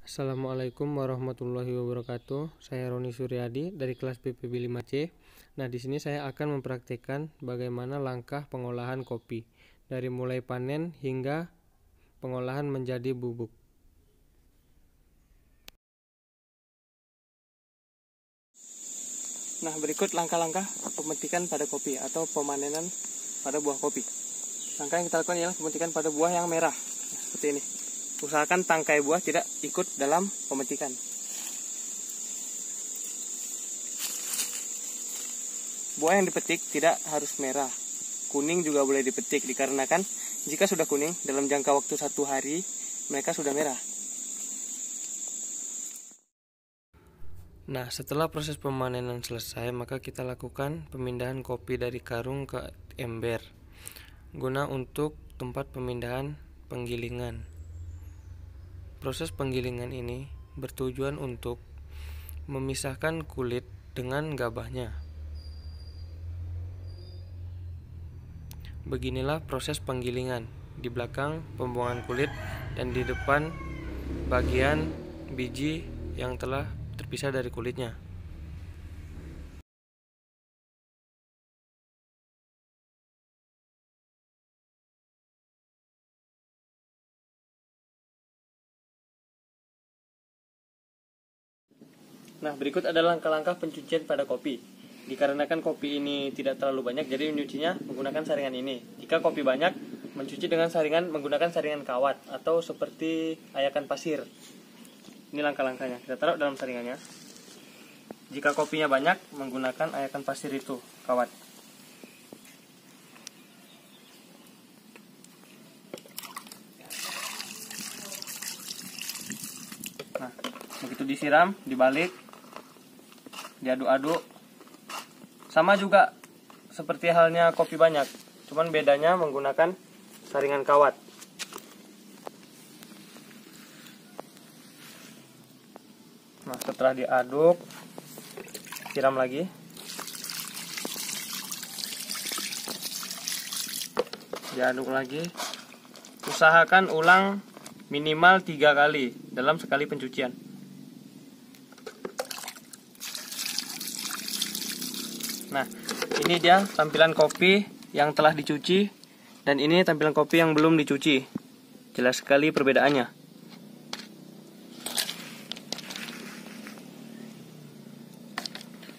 Assalamualaikum warahmatullahi wabarakatuh. Saya Roni Suryadi dari kelas PPB 5C. Nah, di sini saya akan mempraktikkan bagaimana langkah pengolahan kopi dari mulai panen hingga pengolahan menjadi bubuk. Nah, berikut langkah-langkah pemetikan pada kopi atau pemanenan pada buah kopi. Langkah yang kita lakukan ialah pemetikan pada buah yang merah, seperti ini. Usahakan tangkai buah tidak ikut dalam pemetikan. Buah yang dipetik tidak harus merah, kuning juga boleh dipetik, dikarenakan jika sudah kuning dalam jangka waktu 1 hari mereka sudah merah. Nah, setelah proses pemanenan selesai, maka kita lakukan pemindahan kopi dari karung ke ember guna untuk tempat pemindahan penggilingan. Proses penggilingan ini bertujuan untuk memisahkan kulit dengan gabahnya. Beginilah proses penggilingan, di belakang pembuangan kulit dan di depan bagian biji yang telah terpisah dari kulitnya. Nah, berikut adalah langkah-langkah pencucian pada kopi. Dikarenakan kopi ini tidak terlalu banyak, jadi menyucinya menggunakan saringan ini. Jika kopi banyak, mencuci dengan saringan menggunakan saringan kawat atau seperti ayakan pasir. Ini langkah-langkahnya. Kita taruh dalam saringannya. Jika kopinya banyak, menggunakan ayakan pasir itu, kawat. Nah, begitu disiram, dibalik, diaduk-aduk. Sama juga seperti halnya kopi banyak, cuman bedanya menggunakan saringan kawat. Nah, setelah diaduk, siram lagi. Diaduk lagi. Usahakan ulang minimal 3 kali dalam sekali pencucian. Nah, ini dia tampilan kopi yang telah dicuci, dan ini tampilan kopi yang belum dicuci. Jelas sekali perbedaannya.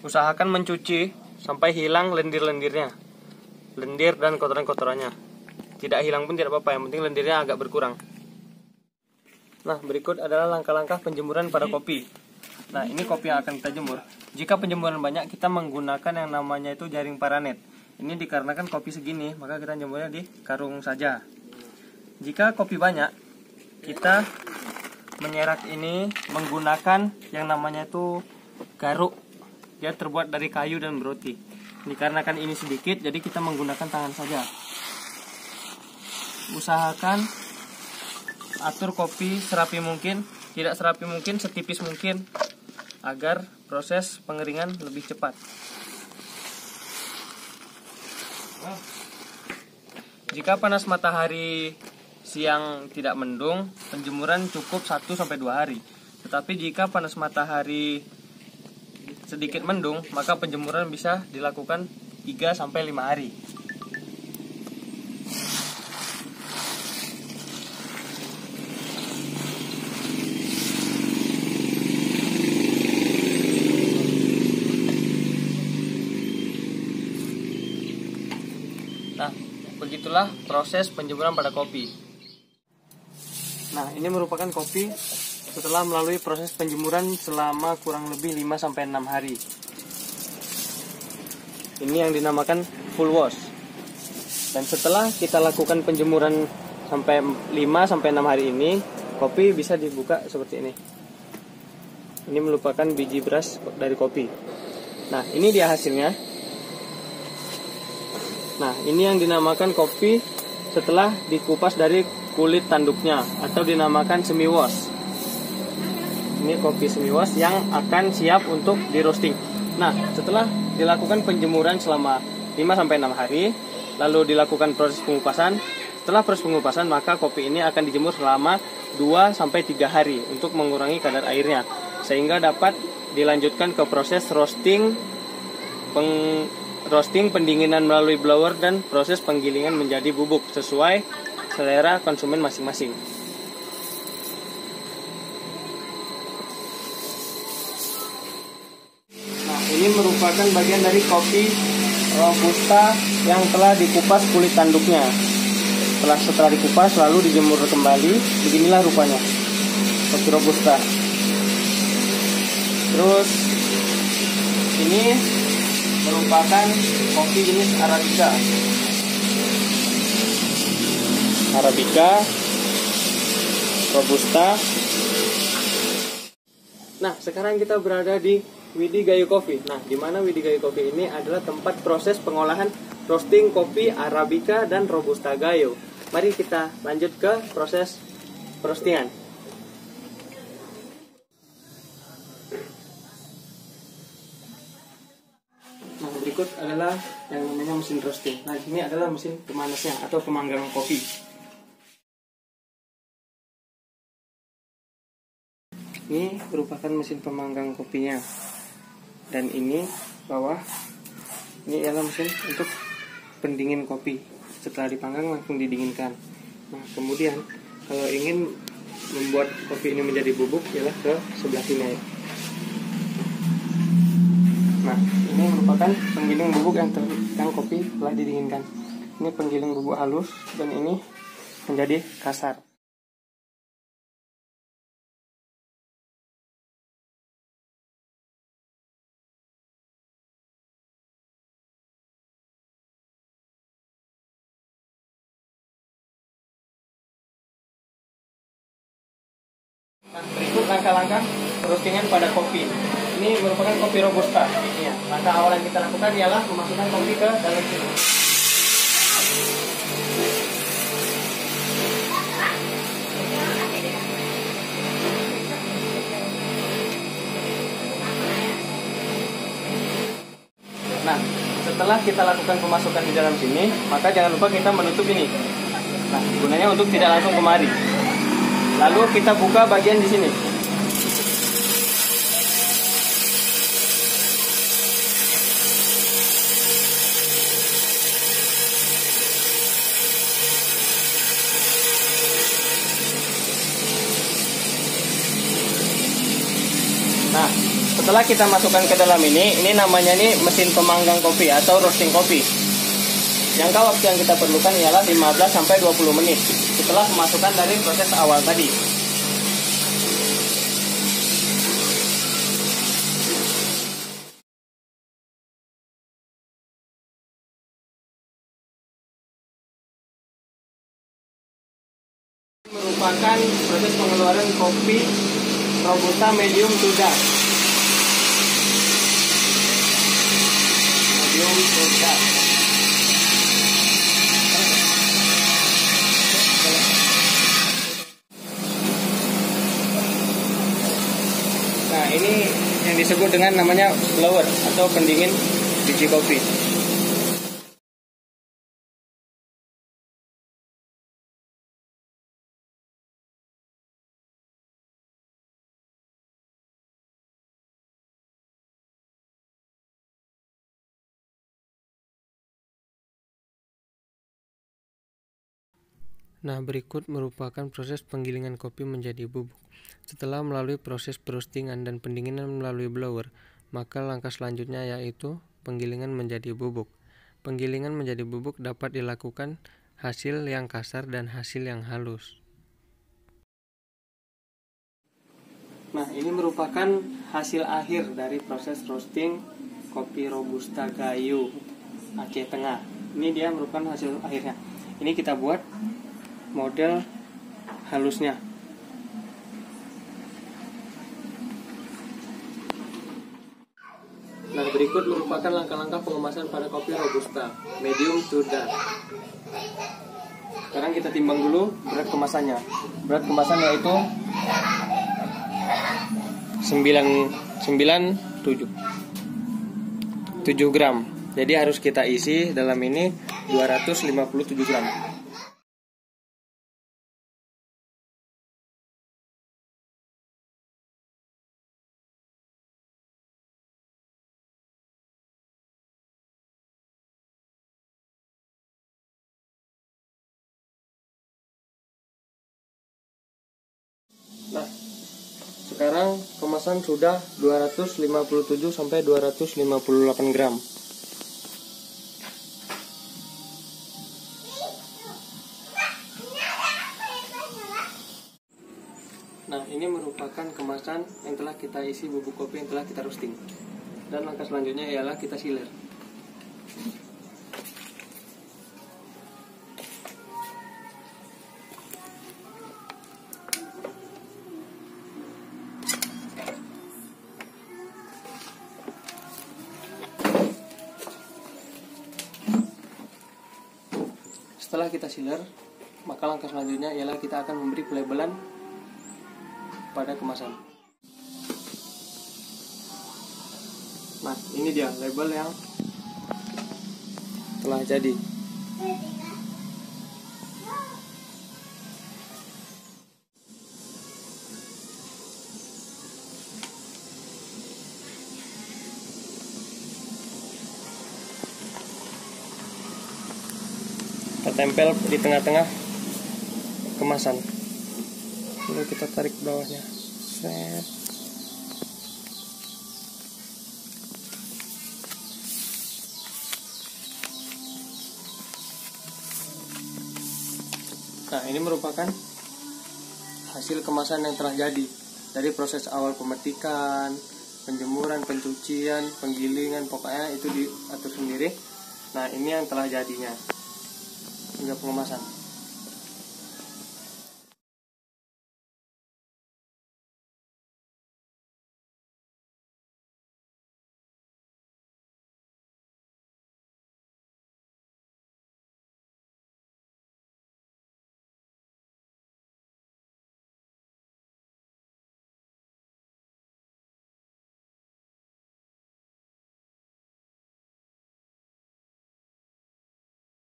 Usahakan mencuci sampai hilang lendir-lendirnya, lendir dan kotoran-kotorannya. Tidak hilang pun tidak apa-apa, yang penting lendirnya agak berkurang. Nah, berikut adalah langkah-langkah penjemuran pada kopi. Nah, ini kopi yang akan kita jemur. Jika penjemuran banyak, kita menggunakan yang namanya itu jaring paranet. Ini dikarenakan kopi segini, maka kita jemurnya di karung saja. Jika kopi banyak, kita menyerak ini menggunakan yang namanya itu garuk. Dia terbuat dari kayu dan beroti. Dikarenakan ini sedikit, jadi kita menggunakan tangan saja. Usahakan atur kopi serapi mungkin, tidak serapi mungkin, setipis mungkin, agar proses pengeringan lebih cepat. Jika panas matahari siang tidak mendung, penjemuran cukup 1-2 hari. Tetapi jika panas matahari sedikit mendung, maka penjemuran bisa dilakukan 3-5 hari. Nah, begitulah proses penjemuran pada kopi. Nah, ini merupakan kopi setelah melalui proses penjemuran selama kurang lebih 5-6 hari. Ini yang dinamakan full wash. Dan setelah kita lakukan penjemuran sampai 5-6 hari ini, kopi bisa dibuka seperti ini. Ini merupakan biji beras dari kopi. Nah, ini dia hasilnya. Nah, ini yang dinamakan kopi setelah dikupas dari kulit tanduknya, atau dinamakan semi wash. Ini kopi semi wash yang akan siap untuk di roasting. Nah, setelah dilakukan penjemuran selama 5-6 hari, lalu dilakukan proses pengupasan. Setelah proses pengupasan, maka kopi ini akan dijemur selama 2-3 hari untuk mengurangi kadar airnya, sehingga dapat dilanjutkan ke proses roasting, pendinginan melalui blower, dan proses penggilingan menjadi bubuk sesuai selera konsumen masing-masing. Nah, ini merupakan bagian dari kopi Robusta yang telah dikupas kulit tanduknya. Setelah dikupas lalu dijemur kembali, beginilah rupanya kopi Robusta. Terus ini merupakan kopi jenis Arabica Robusta. Nah, sekarang kita berada di Widhi Gayo Coffee. Nah, di mana Widhi Gayo Coffee ini adalah tempat proses pengolahan roasting kopi Arabica dan Robusta Gayo. Mari kita lanjut ke proses roastingan. Nah, berikut adalah yang namanya mesin roasting. Nah, ini adalah mesin pemanasnya atau pemanggang kopi. Ini merupakan mesin pemanggang kopinya. Dan ini bawah, ini adalah mesin untuk pendingin kopi. Setelah dipanggang langsung didinginkan. Nah, kemudian kalau ingin membuat kopi ini menjadi bubuk, ialah ke sebelah sini. Nah, ini merupakan penggiling bubuk yang kopi telah didinginkan. Ini penggiling bubuk halus dan ini menjadi kasar. Nah, berikut langkah-langkah roastingan pada kopi. Ini merupakan kopi Robusta. Ya, langkah awal yang kita lakukan ialah memasukkan kopi ke dalam sini. Nah, setelah kita lakukan pemasukan di dalam sini, maka jangan lupa kita menutup ini. Nah, gunanya untuk tidak langsung kemari. Lalu kita buka bagian di sini. Nah, setelah kita masukkan ke dalam ini namanya mesin pemanggang kopi atau roasting kopi. Jangka waktu yang kita perlukan ialah 15-20 menit setelah pemasukan dari proses awal tadi. Merupakan proses pengeluaran kopi Robusta medium to dark. Medium to dark. Nah, ini yang disebut dengan namanya blower atau pendingin biji kopi. Nah, berikut merupakan proses penggilingan kopi menjadi bubuk. Setelah melalui proses roastingan dan pendinginan melalui blower, maka langkah selanjutnya yaitu penggilingan menjadi bubuk. Penggilingan menjadi bubuk dapat dilakukan hasil yang kasar dan hasil yang halus. Nah, ini merupakan hasil akhir dari proses roasting kopi Robusta Gayo Aceh Tengah. Ini dia merupakan hasil akhirnya. Ini kita buat model halusnya. Nah, berikut merupakan langkah-langkah pengemasan pada kopi Robusta medium to dark. Sekarang kita timbang dulu berat kemasannya. Berat kemasan yaitu 7 gram. Jadi harus kita isi dalam ini 257 gram. Sekarang kemasan sudah 257 sampai 258 gram. Nah, ini merupakan kemasan yang telah kita isi bubuk kopi yang telah kita roasting. Dan langkah selanjutnya ialah kita sealer. Setelah kita sealer, maka langkah selanjutnya ialah kita akan memberi pelabelan pada kemasan. Nah, ini dia label yang telah jadi. Kita tempel di tengah-tengah kemasan. Lalu kita tarik bawahnya. Set. Nah, ini merupakan hasil kemasan yang telah jadi dari proses awal pemetikan, penjemuran, pencucian, penggilingan, pokoknya itu diatur sendiri. Nah, ini yang telah jadinya hingga pengemasan.